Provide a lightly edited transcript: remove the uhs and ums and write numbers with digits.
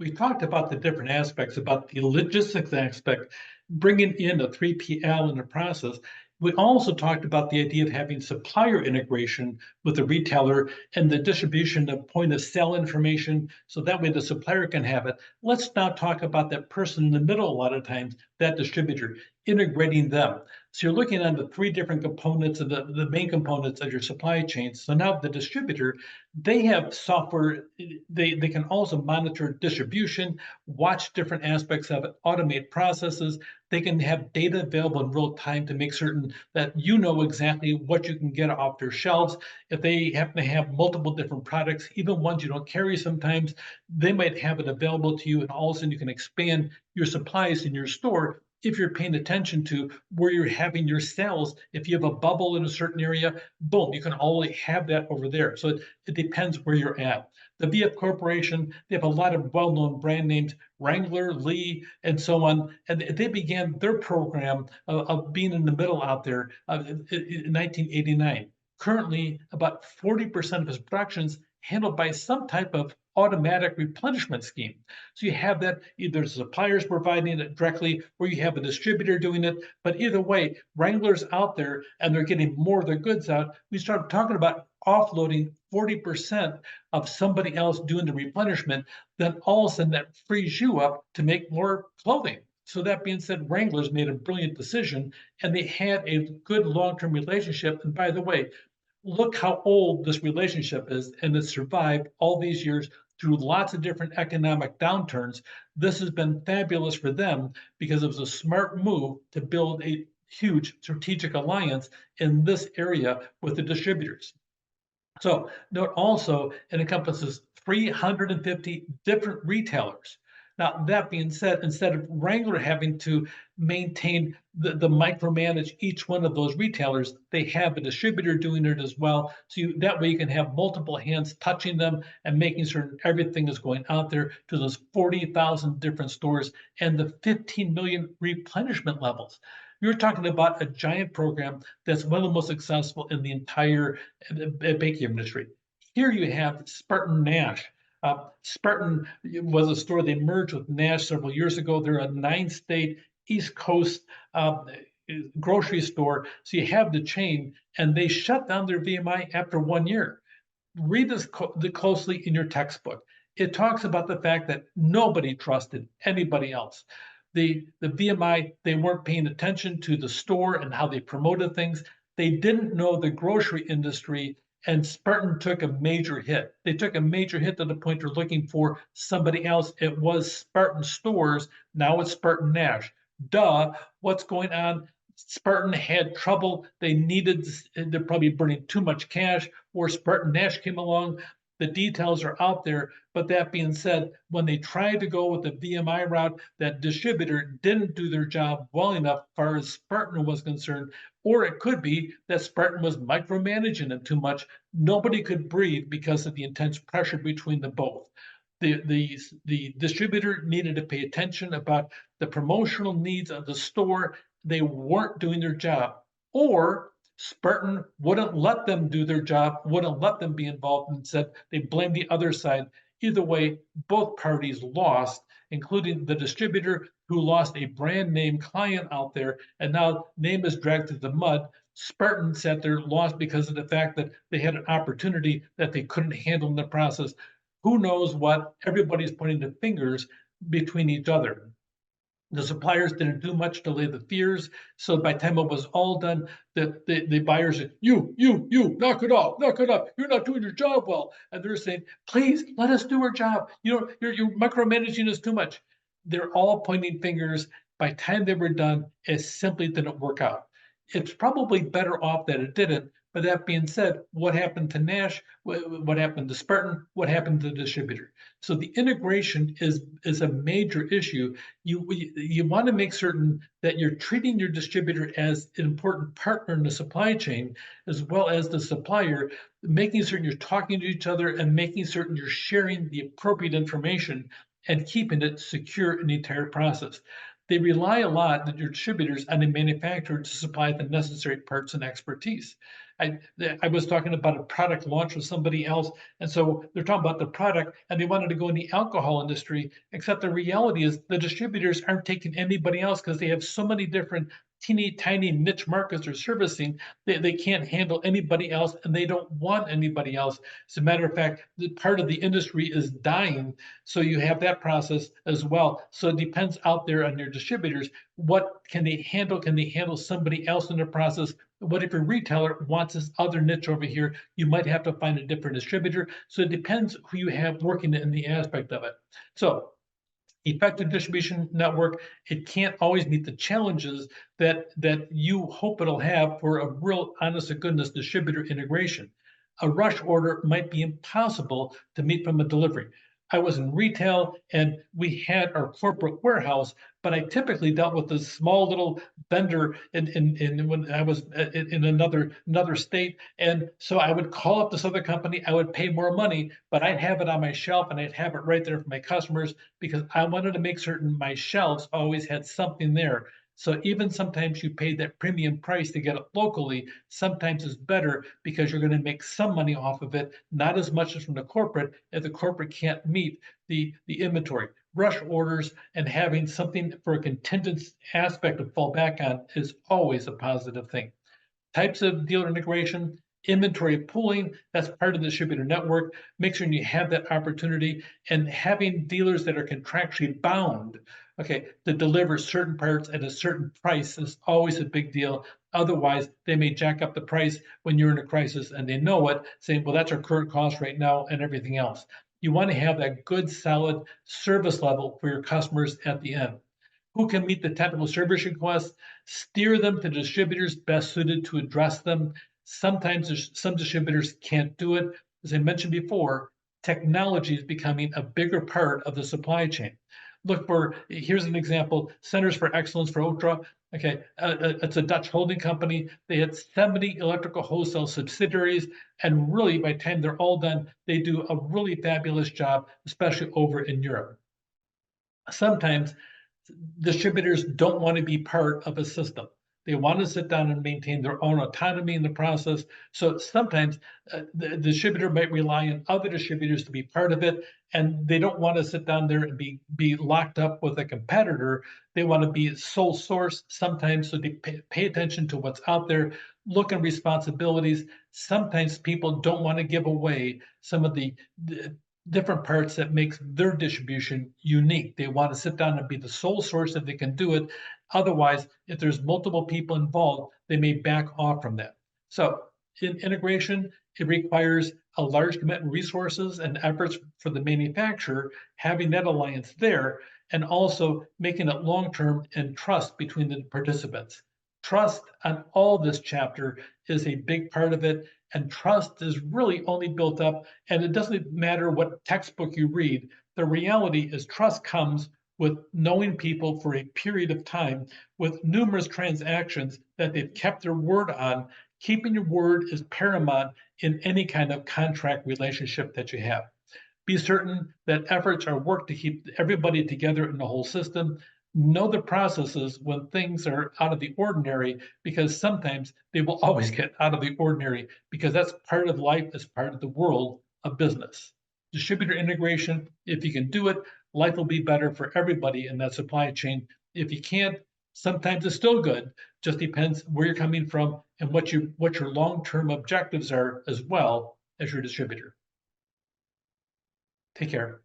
We talked about the different aspects, about the logistics aspect, bringing in a 3PL in the process. We also talked about the idea of having supplier integration with the retailer and the distribution of point of sale information so that way the supplier can have it. Let's now talk about that person in the middle a lot of times, that distributor, integrating them. So you're looking at the three different components of the main components of your supply chain. So now the distributor, they have software, they can also monitor distribution, watch different aspects of it, automate processes. They can have data available in real time to make certain that you know exactly what you can get off their shelves. If they happen to have multiple different products, even ones you don't carry sometimes, they might have it available to you, and all of a sudden you can expand your supplies in your store if you're paying attention to where you're having your sales. If you have a bubble in a certain area, boom, you can only have that over there. So it depends where you're at. The VF Corporation, they have a lot of well-known brand names, Wrangler, Lee, and so on. And they began their program of being in the middle out there in 1989. Currently, about 40% of his productions handled by some type of automatic replenishment scheme. So you have that either suppliers providing it directly or you have a distributor doing it. But either way, Wrangler's out there and they're getting more of their goods out. We start talking about offloading 40% of somebody else doing the replenishment, then all of a sudden that frees you up to make more clothing. So that being said, Wranglers made a brilliant decision and they had a good long-term relationship. And by the way, look how old this relationship is, and it's survived all these years through lots of different economic downturns. This has been fabulous for them because it was a smart move to build a huge strategic alliance in this area with the distributors. So note also it encompasses 350 different retailers. Now, that being said, instead of Wrangler having to maintain the micromanage each one of those retailers, they have a distributor doing it as well. So that way you can have multiple hands touching them and making certain everything is going out there to those 40,000 different stores and the 15 million replenishment levels. You're talking about a giant program that's one of the most successful in the entire baking industry. Here you have Spartan Nash. Spartan was a store they merged with Nash several years ago. They're a 9-state East Coast grocery store. So you have the chain, and they shut down their VMI after 1 year. Read this closely in your textbook. It talks about the fact that nobody trusted anybody else. The VMI, they weren't paying attention to the store and how they promoted things. They didn't know the grocery industry, and Spartan took a major hit. They took a major hit to the point they're looking for somebody else. It was Spartan Stores. Now it's Spartan Nash. Duh, what's going on? Spartan had trouble. They're probably burning too much cash, or Spartan Nash came along. The details are out there. But that being said, when they tried to go with the VMI route, that distributor didn't do their job well enough as far as Spartan was concerned. Or it could be that Spartan was micromanaging it too much. Nobody could breathe because of the intense pressure between the both. The distributor needed to pay attention about the promotional needs of the store. They weren't doing their job. Or Spartan wouldn't let them do their job, wouldn't let them be involved, and said they blamed the other side. Either way, both parties lost, including the distributor who lost a brand name client out there, and now name is dragged through the mud. Spartan sat there lost because of the fact that they had an opportunity that they couldn't handle in the process. Who knows what? Everybody's pointing the fingers between each other. The suppliers didn't do much to lay the fears. So by the time it was all done, the buyers said, you, knock it off, knock it off. You're not doing your job well. And they're saying, please let us do our job. You're micromanaging us too much. They're all pointing fingers. By the time they were done, it simply didn't work out. It's probably better off that it didn't. But that being said, what happened to Nash? What happened to Spartan? What happened to the distributor? So the integration is a major issue. You want to make certain that you're treating your distributor as an important partner in the supply chain, as well as the supplier, making certain you're talking to each other and making certain you're sharing the appropriate information and keeping it secure in the entire process. They rely a lot, the distributors, on the manufacturer to supply the necessary parts and expertise. I was talking about a product launch with somebody else, and so they're talking about the product, and they wanted to go in the alcohol industry. Except the reality is the distributors aren't taking anybody else because they have so many different teeny tiny niche markets they're servicing. They can't handle anybody else, and they don't want anybody else. As a matter of fact, the part of the industry is dying, so you have that process as well. So it depends out there on your distributors. What can they handle? Can they handle somebody else in the process? What if your retailer wants this other niche over here? You might have to find a different distributor. So it depends who you have working in the aspect of it. So effective distribution network, it can't always meet the challenges that you hope it'll have for a real honest to goodness distributor integration. A rush order might be impossible to meet from a delivery. I was in retail and we had our corporate warehouse, but I typically dealt with this small little vendor in when I was in another state. And so I would call up this other company, I would pay more money, but I'd have it on my shelf and I'd have it right there for my customers because I wanted to make certain my shelves always had something there. So even sometimes you pay that premium price to get it locally, sometimes it's better because you're going to make some money off of it, not as much as from the corporate if the corporate can't meet the inventory. Rush orders and having something for a contingent aspect to fall back on is always a positive thing. Types of dealer integration, inventory pooling, that's part of the distributor network. Make sure you have that opportunity and having dealers that are contractually bound, okay, to deliver certain parts at a certain price is always a big deal. Otherwise, they may jack up the price when you're in a crisis and they know it, saying, well, that's our current cost right now and everything else. You want to have that good, solid service level for your customers at the end. Who can meet the technical service requests, steer them to distributors best suited to address them. Sometimes some distributors can't do it. As I mentioned before, technology is becoming a bigger part of the supply chain. Look for, here's an example, Centers for Excellence for Ultra. Okay, it's a Dutch holding company. They had 70 electrical wholesale subsidiaries, and really by the time they're all done, they do a really fabulous job, especially over in Europe. Sometimes distributors don't want to be part of a system. They want to sit down and maintain their own autonomy in the process. So sometimes the distributor might rely on other distributors to be part of it, and they don't want to sit down there and be locked up with a competitor. They want to be sole source sometimes, so they pay attention to what's out there, look at responsibilities. Sometimes people don't want to give away some of the different parts that makes their distribution unique. They want to sit down and be the sole source if they can do it. Otherwise, if there's multiple people involved, they may back off from that. So in integration, it requires a large commitment of resources and efforts for the manufacturer, having that alliance there, and also making it long-term and trust between the participants. Trust on all this chapter is a big part of it, and trust is really only built up, and it doesn't matter what textbook you read. The reality is trust comes with knowing people for a period of time, with numerous transactions that they've kept their word on. Keeping your word is paramount in any kind of contract relationship that you have. Be certain that efforts are worked to keep everybody together in the whole system. Know the processes when things are out of the ordinary, because sometimes they will always get out of the ordinary, because that's part of life, as part of the world of business. Distributor integration, if you can do it, life will be better for everybody in that supply chain. If you can't, sometimes it's still good. Just depends where you're coming from and what your long-term objectives are as well as your distributor. Take care.